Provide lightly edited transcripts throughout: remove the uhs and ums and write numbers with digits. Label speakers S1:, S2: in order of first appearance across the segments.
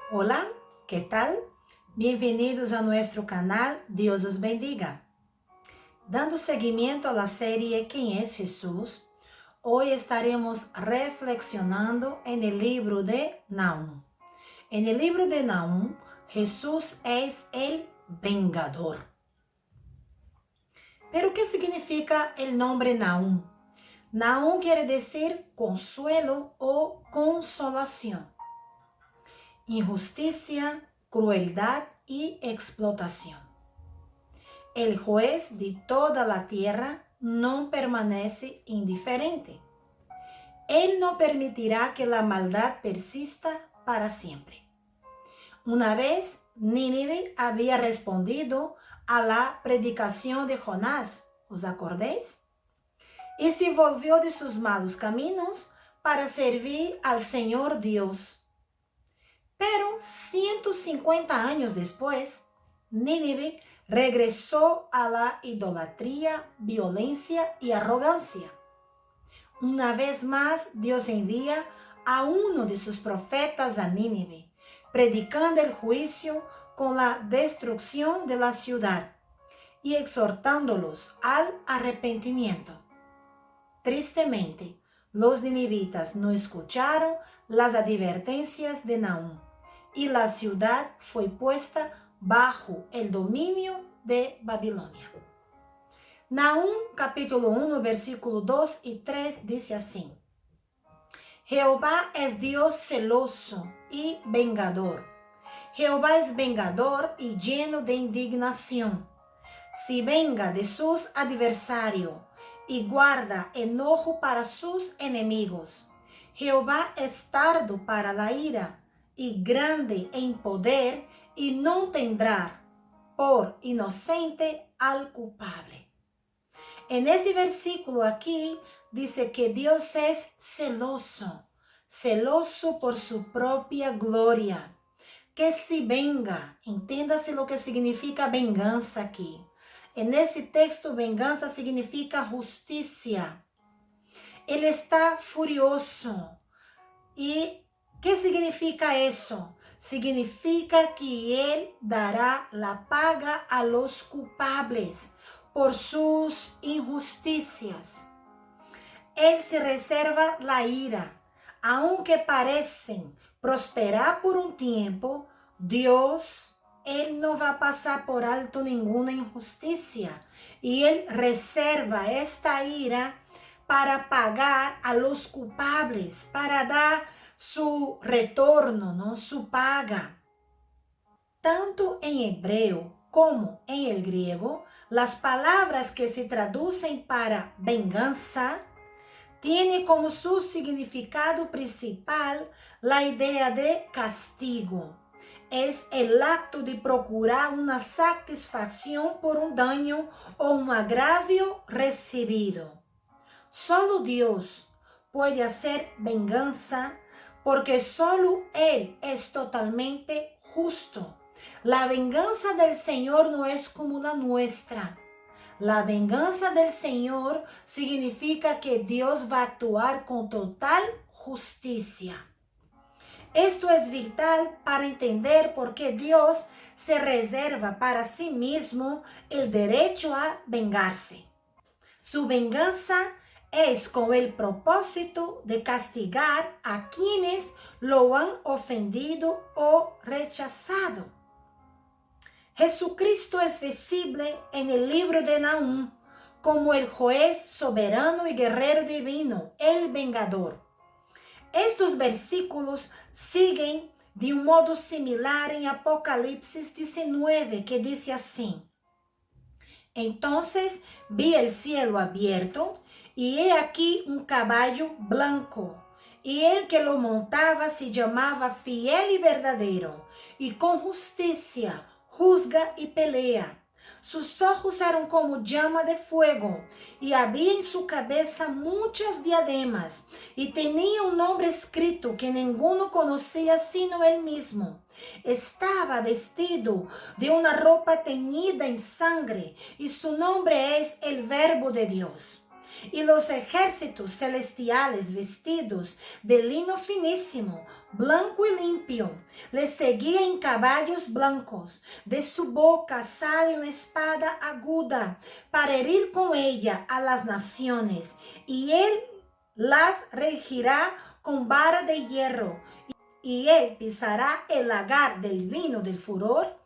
S1: Hola, ¿qué tal? Bienvenidos a nuestro canal, Dios os bendiga. Dando seguimiento a la serie ¿Quién es Jesús? Hoy estaremos reflexionando en el libro de Nahum. En el libro de Nahum, Jesús es el vengador. Pero ¿qué significa el nombre Nahum? Nahum quiere decir consuelo o consolación. Injusticia, crueldad y explotación. El juez de toda la tierra no permanece indiferente. Él no permitirá que la maldad persista para siempre. Una vez, Nínive había respondido a la predicación de Jonás, ¿os acordáis? Y se volvió de sus malos caminos para servir al Señor Dios. Pero 150 años después, Nínive regresó a la idolatría, violencia y arrogancia. Una vez más, Dios envía a uno de sus profetas a Nínive, predicando el juicio con la destrucción de la ciudad y exhortándolos al arrepentimiento. Tristemente, los ninivitas no escucharon las advertencias de Nahum y la ciudad fue puesta bajo el dominio de Babilonia. Nahum capítulo 1, versículo 2 y 3 dice así: Jehová es Dios celoso y vengador. Jehová es vengador y lleno de indignación. Si venga de sus adversarios y guarda enojo para sus enemigos. Jehová es tardo para la ira y grande en poder y no tendrá por inocente al culpable. En ese versículo aquí dice que Dios es celoso, celoso por su propia gloria. Que si venga, entiéndase lo que significa venganza aquí. En ese texto, venganza significa justicia. Él está furioso. ¿Y qué significa eso? Significa que Él dará la paga a los culpables por sus injusticias. Él se reserva la ira. Aunque parecen prosperar por un tiempo, Dios, Él no va a pasar por alto ninguna injusticia. Y Él reserva esta ira para pagar a los culpables, para dar su retorno, ¿no? Su paga. Tanto en hebreo como en el griego, las palabras que se traducen para venganza tiene como su significado principal la idea de castigo. Es el acto de procurar una satisfacción por un daño o un agravio recibido. Solo Dios puede hacer venganza porque solo Él es totalmente justo. La venganza del Señor no es como la nuestra. La venganza del Señor significa que Dios va a actuar con total justicia. Esto es vital para entender por qué Dios se reserva para sí mismo el derecho a vengarse. Su venganza es con el propósito de castigar a quienes lo han ofendido o rechazado. Jesucristo es visible en el libro de Nahum como el juez soberano y guerrero divino, el vengador. Estos versículos siguen de un modo similar en Apocalipsis 19, que dice así: Entonces vi el cielo abierto y he aquí un caballo blanco. Y el que lo montaba se llamaba Fiel y Verdadero, y con justicia juzga y pelea. Sus ojos eran como llama de fuego, y había en su cabeza muchas diademas, y tenía un nombre escrito que ninguno conocía sino él mismo. Estaba vestido de una ropa teñida en sangre, y su nombre es el Verbo de Dios. Y los ejércitos celestiales vestidos de lino finísimo, blanco y limpio. Le seguía en caballos blancos. De su boca sale una espada aguda para herir con ella a las naciones. Y él las regirá con vara de hierro. Y él pisará el lagar del vino del furor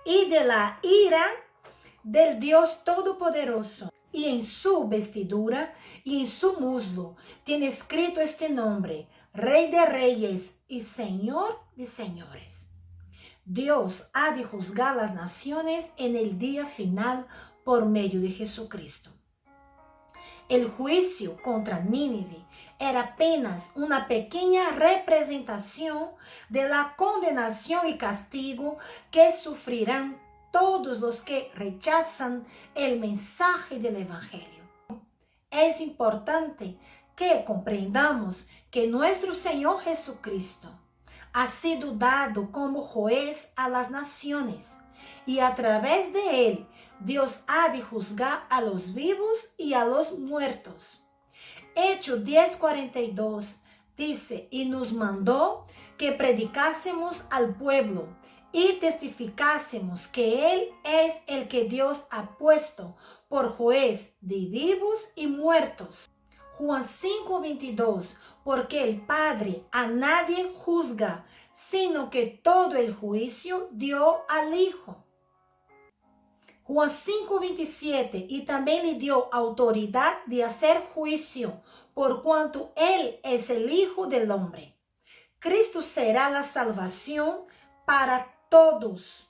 S1: y de la ira del Dios Todopoderoso. Y en su vestidura y en su muslo tiene escrito este nombre: Rey de Reyes y Señor de Señores. Dios ha de juzgar las naciones en el día final por medio de Jesucristo. El juicio contra Nínive era apenas una pequeña representación de la condenación y castigo que sufrirán todos los que rechazan el mensaje del Evangelio. Es importante que comprendamos que nuestro Señor Jesucristo ha sido dado como juez a las naciones y a través de él Dios ha de juzgar a los vivos y a los muertos. Hechos 10:42 dice: y nos mandó que predicásemos al pueblo y testificásemos que Él es el que Dios ha puesto por juez de vivos y muertos. Juan 5:22, porque el Padre a nadie juzga, sino que todo el juicio dio al Hijo. Juan 5:27, y también le dio autoridad de hacer juicio, por cuanto Él es el Hijo del Hombre. Cristo será la salvación para todos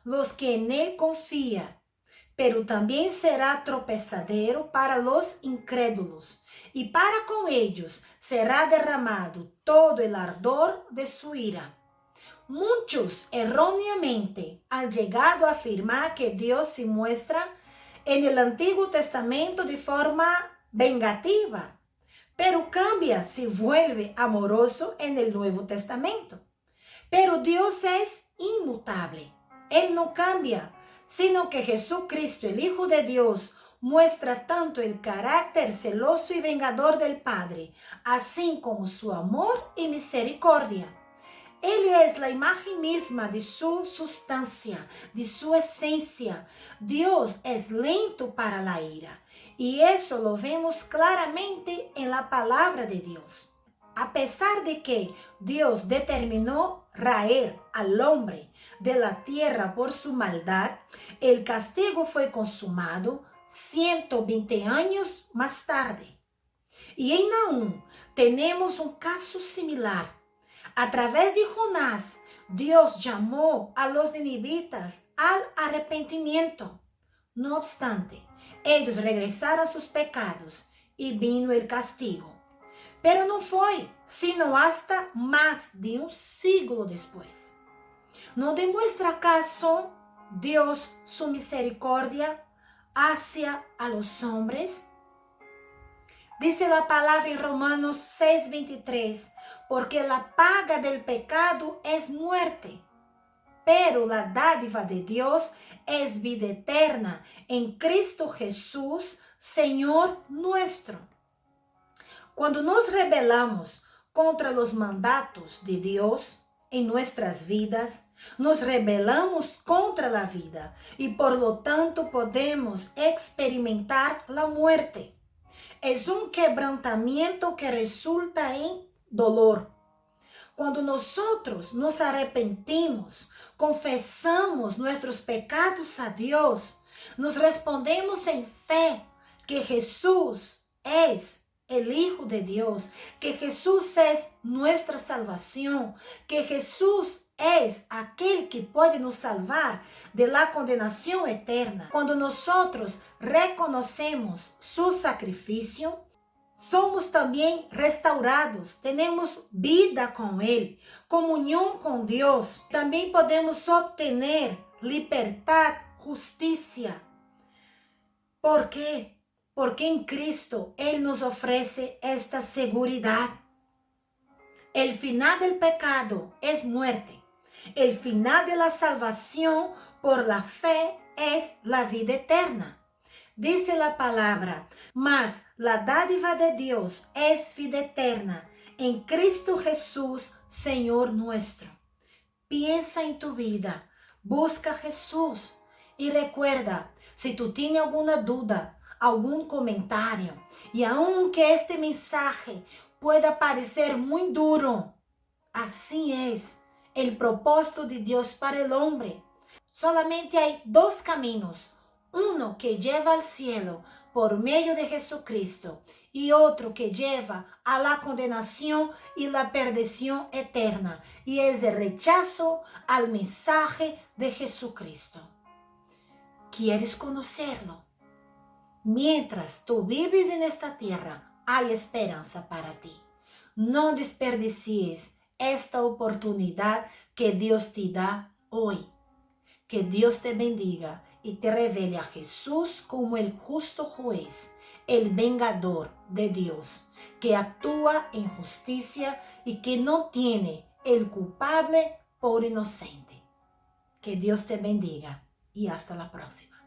S1: los que en Él confían, pero también será tropezadero para los incrédulos, y para con ellos será derramado todo el ardor de su ira. Muchos erróneamente han llegado a afirmar que Dios se muestra en el Antiguo Testamento de forma vengativa, pero cambia si vuelve amoroso en el Nuevo Testamento. Pero Dios es inmutable. Él no cambia, sino que Jesucristo, el Hijo de Dios, muestra tanto el carácter celoso y vengador del Padre, así como su amor y misericordia. Él es la imagen misma de su sustancia, de su esencia. Dios es lento para la ira, y eso lo vemos claramente en la palabra de Dios. A pesar de que Dios determinó raer al hombre de la tierra por su maldad, el castigo fue consumado 120 años más tarde. Y en Nahum tenemos un caso similar. A través de Jonás, Dios llamó a los ninivitas al arrepentimiento. No obstante, ellos regresaron a sus pecados y vino el castigo. Pero no fue sino hasta más de un siglo después. ¿No demuestra acaso Dios su misericordia hacia a los hombres? Dice la palabra en Romanos 6:23, porque la paga del pecado es muerte, pero la dádiva de Dios es vida eterna en Cristo Jesús, Señor nuestro. Cuando nos rebelamos contra los mandatos de Dios en nuestras vidas, nos rebelamos contra la vida y por lo tanto podemos experimentar la muerte. Es un quebrantamiento que resulta en dolor. Cuando nosotros nos arrepentimos, confesamos nuestros pecados a Dios, nos respondemos en fe que Jesús es el Hijo de Dios, que Jesús es nuestra salvación, que Jesús es aquel que puede nos salvar de la condenación eterna. Cuando nosotros reconocemos su sacrificio, somos también restaurados, tenemos vida con Él, comunión con Dios. También podemos obtener libertad, justicia. ¿Por qué? Porque en Cristo Él nos ofrece esta seguridad. El final del pecado es muerte. El final de la salvación por la fe es la vida eterna. Dice la palabra, mas la dádiva de Dios es vida eterna en Cristo Jesús, Señor nuestro. Piensa en tu vida, busca a Jesús y recuerda, si tú tienes alguna duda, algún comentario, y aunque este mensaje pueda parecer muy duro, así es el propósito de Dios para el hombre. Solamente hay dos caminos, uno que lleva al cielo por medio de Jesucristo y otro que lleva a la condenación y la perdición eterna, y es el rechazo al mensaje de Jesucristo. ¿Quieres conocerlo? Mientras tú vives en esta tierra, hay esperanza para ti. No desperdicies esta oportunidad que Dios te da hoy. Que Dios te bendiga y te revele a Jesús como el justo juez, el vengador de Dios, que actúa en justicia y que no tiene el culpable por inocente. Que Dios te bendiga y hasta la próxima.